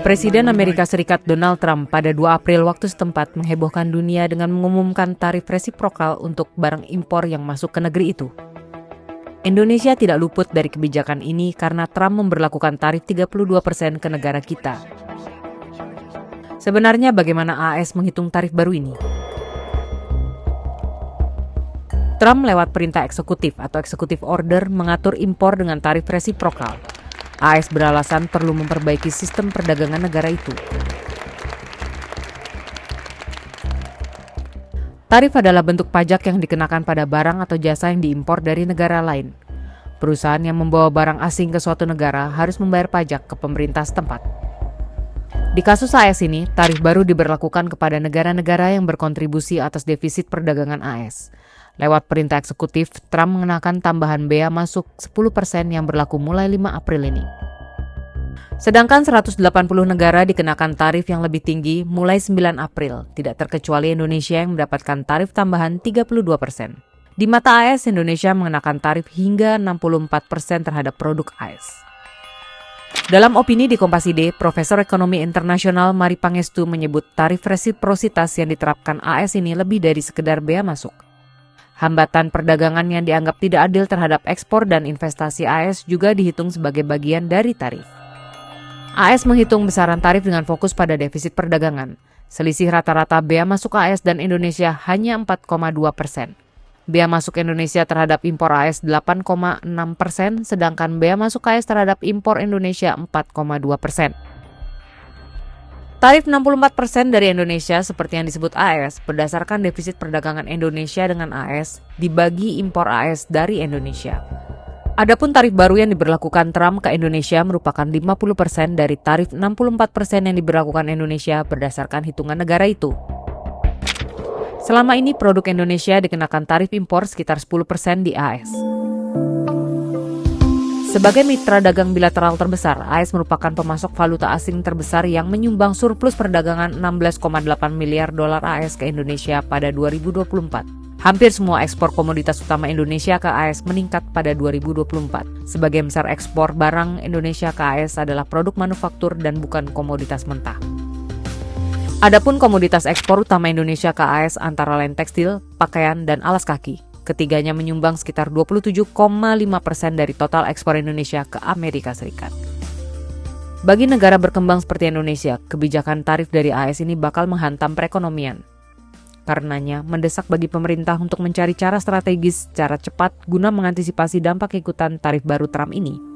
Presiden Amerika Serikat Donald Trump pada 2 April waktu setempat menghebohkan dunia dengan mengumumkan tarif resiprokal untuk barang impor yang masuk ke negeri itu. Indonesia tidak luput dari kebijakan ini karena Trump memberlakukan tarif 32% ke negara kita. Sebenarnya bagaimana AS menghitung tarif baru ini? Trump lewat perintah eksekutif atau executive order mengatur impor dengan tarif resiprokal. AS beralasan perlu memperbaiki sistem perdagangan negara itu. Tarif adalah bentuk pajak yang dikenakan pada barang atau jasa yang diimpor dari negara lain. Perusahaan yang membawa barang asing ke suatu negara harus membayar pajak ke pemerintah setempat. Di kasus AS ini, tarif baru diberlakukan kepada negara-negara yang berkontribusi atas defisit perdagangan AS. Lewat perintah eksekutif, Trump mengenakan tambahan bea masuk 10% yang berlaku mulai 5 April ini. Sedangkan 180 negara dikenakan tarif yang lebih tinggi mulai 9 April, tidak terkecuali Indonesia yang mendapatkan tarif tambahan 32%. Di mata AS, Indonesia mengenakan tarif hingga 64% terhadap produk AS. Dalam opini di Kompas.id, Profesor Ekonomi Internasional Mari Pangestu menyebut tarif resiprositas yang diterapkan AS ini lebih dari sekedar bea masuk. Hambatan perdagangan yang dianggap tidak adil terhadap ekspor dan investasi AS juga dihitung sebagai bagian dari tarif. AS menghitung besaran tarif dengan fokus pada defisit perdagangan. Selisih rata-rata bea masuk AS dan Indonesia hanya 4,2%. Bea masuk Indonesia terhadap impor AS 8,6%, sedangkan bea masuk AS terhadap impor Indonesia 4,2%. Tarif 64% dari Indonesia seperti yang disebut AS berdasarkan defisit perdagangan Indonesia dengan AS dibagi impor AS dari Indonesia. Adapun tarif baru yang diberlakukan Trump ke Indonesia merupakan 50% dari tarif 64% yang diberlakukan Indonesia berdasarkan hitungan negara itu. Selama ini produk Indonesia dikenakan tarif impor sekitar 10% di AS. Sebagai mitra dagang bilateral terbesar, AS merupakan pemasok valuta asing terbesar yang menyumbang surplus perdagangan 16,8 miliar dolar AS ke Indonesia pada 2024. Hampir semua ekspor komoditas utama Indonesia ke AS meningkat pada 2024. Sebagian besar ekspor barang Indonesia ke AS adalah produk manufaktur dan bukan komoditas mentah. Adapun komoditas ekspor utama Indonesia ke AS antara lain tekstil, pakaian, dan alas kaki. Ketiganya menyumbang sekitar 27,5% dari total ekspor Indonesia ke Amerika Serikat. Bagi negara berkembang seperti Indonesia, kebijakan tarif dari AS ini bakal menghantam perekonomian. Karenanya, mendesak bagi pemerintah untuk mencari cara strategis secara cepat guna mengantisipasi dampak ikutan tarif baru Trump ini.